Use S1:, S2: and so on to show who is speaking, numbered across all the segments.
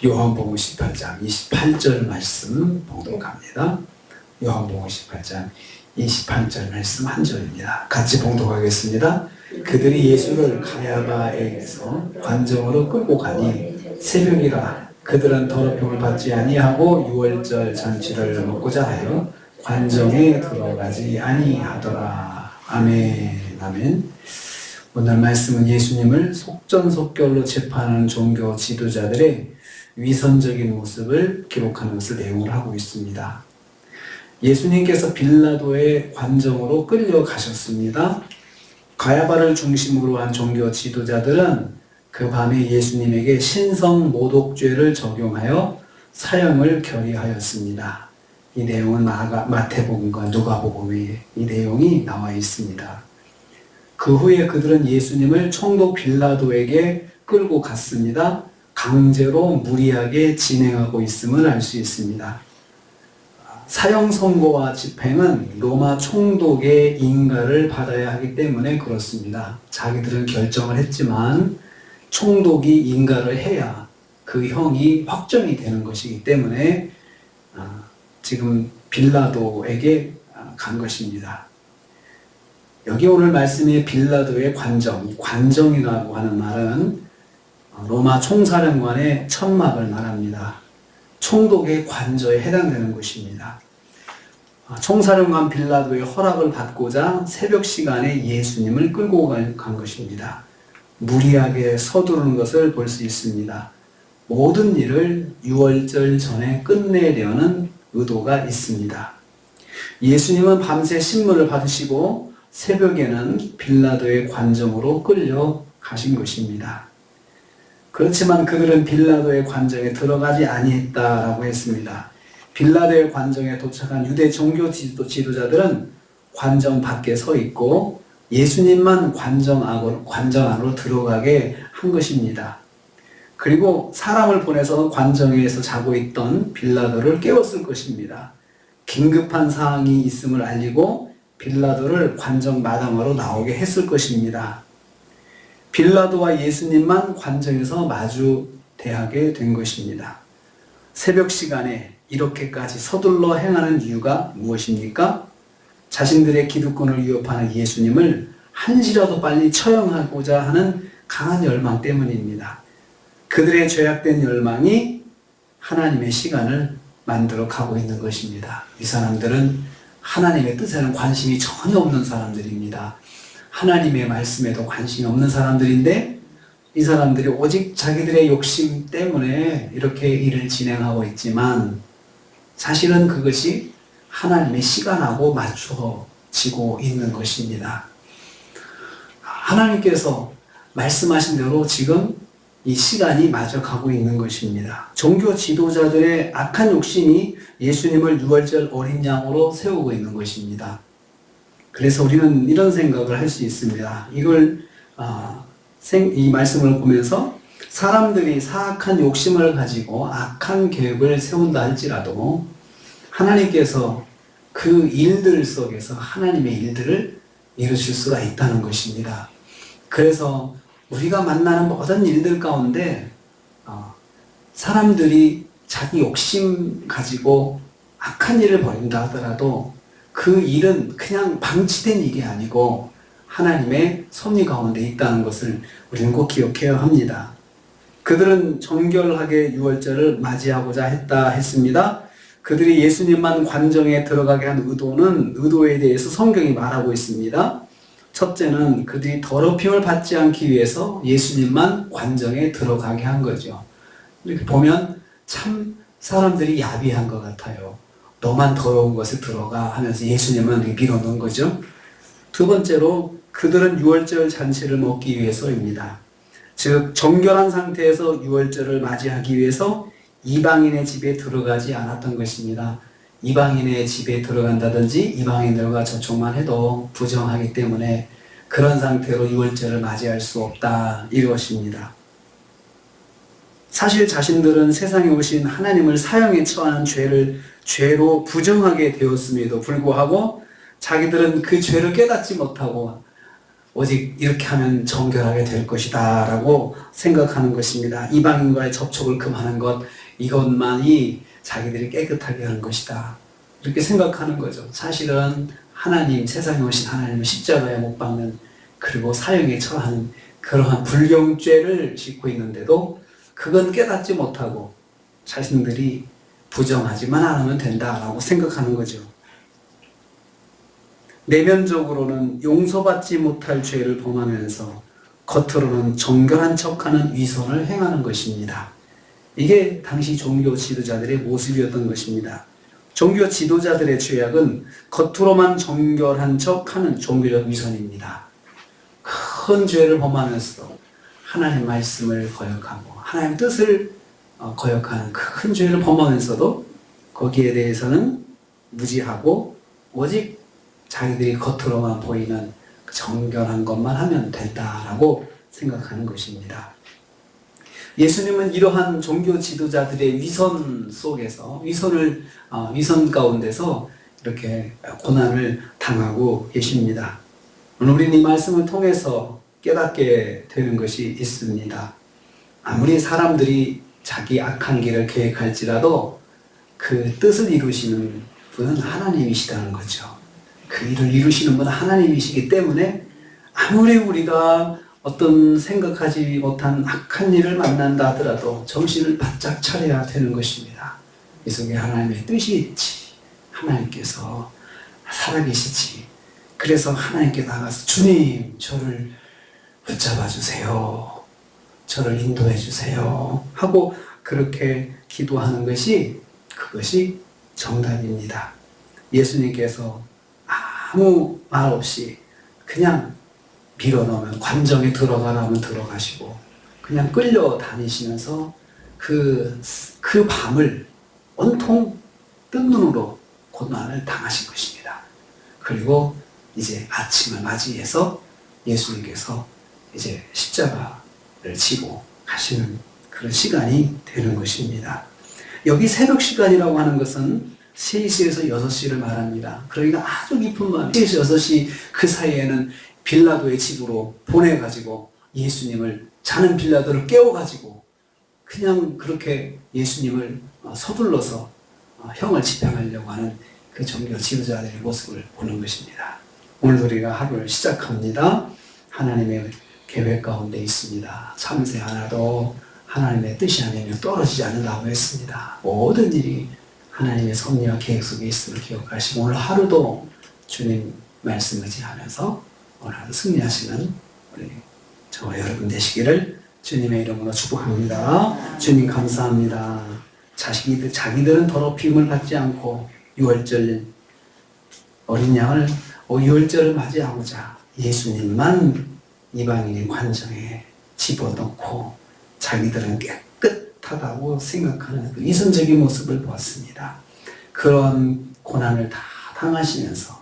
S1: 요한복음 18장 28절 말씀 봉독합니다. 요한복음 18장 28절 말씀 한 절입니다. 같이 봉독하겠습니다. 그들이 예수를 가야바에게서 관정으로 끌고 가니 새벽이라. 그들은 더럽힘을 받지 아니하고 유월절 잔치를 먹고자 하여 관정에 들어가지 아니하더라. 아멘. 아멘. 오늘 말씀은 예수님을 속전속결로 재판하는 종교 지도자들의 위선적인 모습을 기록하는 것을 내용으로 하고 있습니다. 예수님께서 빌라도의 관정으로 끌려가셨습니다. 가야바를 중심으로 한 종교 지도자들은 그 밤에 예수님에게 신성 모독죄를 적용하여 사형을 결의하였습니다. 이 내용은 마태복음과 누가복음에 이 내용이 나와 있습니다. 그 후에 그들은 예수님을 총독 빌라도에게 끌고 갔습니다. 강제로 무리하게 진행하고 있음을 알 수 있습니다. 사형 선고와 집행은 로마 총독의 인가를 받아야 하기 때문에 그렇습니다. 자기들은 결정을 했지만 총독이 인가를 해야 그 형이 확정이 되는 것이기 때문에 지금 빌라도에게 간 것입니다. 여기 오늘 말씀의 빌라도의 관정, 관정이라고 하는 말은 로마 총사령관의 천막을 말합니다. 총독의 관저에 해당되는 것입니다. 총사령관 빌라도의 허락을 받고자 새벽 시간에 예수님을 끌고 간 것입니다. 무리하게 서두르는 것을 볼 수 있습니다. 모든 일을 유월절 전에 끝내려는 의도가 있습니다. 예수님은 밤새 신문을 받으시고 새벽에는 빌라도의 관정으로 끌려가신 것입니다. 그렇지만 그들은 빌라도의 관정에 들어가지 아니했다라고 했습니다. 빌라도의 관정에 도착한 유대 종교 지도자들은 관정 밖에 서 있고 예수님만 관정 안으로 들어가게 한 것입니다. 그리고 사람을 보내서 관정에서 자고 있던 빌라도를 깨웠을 것입니다. 긴급한 사항이 있음을 알리고 빌라도를 관정 마당으로 나오게 했을 것입니다. 빌라도와 예수님만 관정에서 마주 대하게 된 것입니다. 새벽 시간에 이렇게까지 서둘러 행하는 이유가 무엇입니까? 자신들의 기득권을 위협하는 예수님을 한시라도 빨리 처형하고자 하는 강한 열망 때문입니다. 그들의 죄악된 열망이 하나님의 시간을 만들어 가고 있는 것입니다. 이 사람들은 하나님의 뜻에는 관심이 전혀 없는 사람들입니다. 하나님의 말씀에도 관심이 없는 사람들인데 이 사람들이 오직 자기들의 욕심 때문에 이렇게 일을 진행하고 있지만 사실은 그것이 하나님의 시간하고 맞춰지고 있는 것입니다. 하나님께서 말씀하신 대로 지금 이 시간이 맞아가고 있는 것입니다. 종교 지도자들의 악한 욕심이 예수님을 유월절 어린 양으로 세우고 있는 것입니다. 그래서 우리는 이런 생각을 할 수 있습니다. 이 말씀을 보면서 사람들이 사악한 욕심을 가지고 악한 계획을 세운다 할지라도 하나님께서 그 일들 속에서 하나님의 일들을 이루실 수가 있다는 것입니다. 그래서 우리가 만나는 모든 일들 가운데 사람들이 자기 욕심 가지고 악한 일을 벌인다 하더라도 그 일은 그냥 방치된 일이 아니고 하나님의 섭리 가운데 있다는 것을 우리는 꼭 기억해야 합니다. 그들은 정결하게 유월절을 맞이하고자 했습니다. 그들이 예수님만 관정에 들어가게 한 의도에 대해서 성경이 말하고 있습니다. 첫째는 그들이 더럽힘을 받지 않기 위해서 예수님만 관정에 들어가게 한 거죠. 이렇게 보면 참 사람들이 야비한 것 같아요. 너만 더러운 것에 들어가 하면서 예수님은 밀어넣은 거죠. 두 번째로 그들은 유월절 잔치를 먹기 위해서입니다. 즉 정결한 상태에서 유월절을 맞이하기 위해서 이방인의 집에 들어가지 않았던 것입니다. 이방인의 집에 들어간다든지 이방인들과 접촉만 해도 부정하기 때문에 그런 상태로 유월절을 맞이할 수 없다 이것입니다. 사실 자신들은 세상에 오신 하나님을 사형에 처하는 죄로 부정하게 되었음에도 불구하고 자기들은 그 죄를 깨닫지 못하고 오직 이렇게 하면 정결하게 될 것이다 라고 생각하는 것입니다. 이방인과의 접촉을 금하는 것, 이것만이 자기들이 깨끗하게 하는 것이다, 이렇게 생각하는 거죠. 사실은 하나님, 세상에 오신 하나님은 십자가에 못 박는, 그리고 사형에 처하는 그러한 불경죄를 짓고 있는데도 그건 깨닫지 못하고 자신들이 부정하지만 않으면 된다라고 생각하는 거죠. 내면적으로는 용서받지 못할 죄를 범하면서 겉으로는 정결한 척하는 위선을 행하는 것입니다. 이게 당시 종교 지도자들의 모습이었던 것입니다. 종교 지도자들의 죄악은 겉으로만 정결한 척하는 종교적 위선입니다. 큰 죄를 범하면서도 하나님 말씀을 거역하고 하나님 뜻을 거역하는 큰 죄를 범하면서도 거기에 대해서는 무지하고 오직 자기들이 겉으로만 보이는 정결한 것만 하면 된다라고 생각하는 것입니다. 예수님은 이러한 종교 지도자들의 위선 속에서, 위선 가운데서 이렇게 고난을 당하고 계십니다. 오늘 우리는 이 말씀을 통해서 깨닫게 되는 것이 있습니다. 아무리 사람들이 자기 악한 길을 계획할지라도 그 뜻을 이루시는 분은 하나님이시다는 거죠. 그 일을 이루시는 분은 하나님이시기 때문에 아무리 우리가 어떤 생각하지 못한 악한 일을 만난다 하더라도 정신을 바짝 차려야 되는 것입니다. 이 속에 하나님의 뜻이 있지. 하나님께서 살아계시지. 그래서 하나님께 나가서 주님, 저를 붙잡아 주세요. 저를 인도해 주세요. 하고 그렇게 기도하는 것이, 그것이 정답입니다. 예수님께서 아무 말 없이 그냥 밀어넣으면, 관정에 들어가라 하면 들어가시고 그냥 끌려다니시면서 그 밤을 온통 뜬 눈으로 고난을 당하신 것입니다. 그리고 이제 아침을 맞이해서 예수님께서 이제 십자가를 지고 가시는 그런 시간이 되는 것입니다. 여기 새벽 시간이라고 하는 것은 3시에서 6시를 말합니다. 그러니까 아주 깊은 밤, 3시, 6시 그 사이에는 빌라도의 집으로 보내가지고 예수님을, 자는 빌라도를 깨워가지고 그냥 그렇게 예수님을 서둘러서 형을 집행하려고 하는 그 종교 지도자들의 모습을 보는 것입니다. 오늘 우리가 하루를 시작합니다. 하나님의 계획 가운데 있습니다. 참새 하나도 하나님의 뜻이 아니면 떨어지지 않는다고 했습니다. 모든 일이 하나님의 섭리와 계획 속에 있음을 기억하시고 오늘 하루도 주님 말씀 의지하면서 오늘 하루 승리하시는 우리 저와 여러분 되시기를 주님의 이름으로 축복합니다. 주님 감사합니다. 자기들은 더럽힘을 받지 않고 유월절 어린 양을 유월절을 맞이하고자 예수님만 이방인의 관정에 집어넣고 자기들은 깨끗하다고 생각하는 그 이성적인 모습을 보았습니다. 그런 고난을 다 당하시면서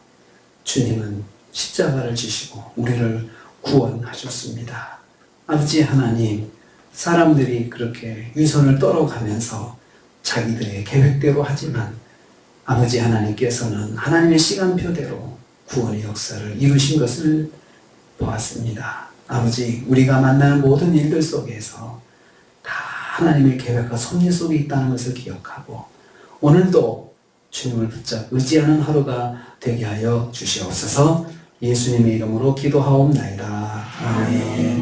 S1: 주님은 십자가를 지시고 우리를 구원하셨습니다. 아버지 하나님, 사람들이 그렇게 위선을 떨어가면서 자기들의 계획대로 하지만 아버지 하나님께서는 하나님의 시간표대로 구원의 역사를 이루신 것을 보았습니다. 아버지, 우리가 만나는 모든 일들 속에서 다 하나님의 계획과 섭리 속에 있다는 것을 기억하고 오늘도 주님을 붙잡 의지하는 하루가 되게 하여 주시옵소서. 예수님의 이름으로 기도하옵나이다. 아멘.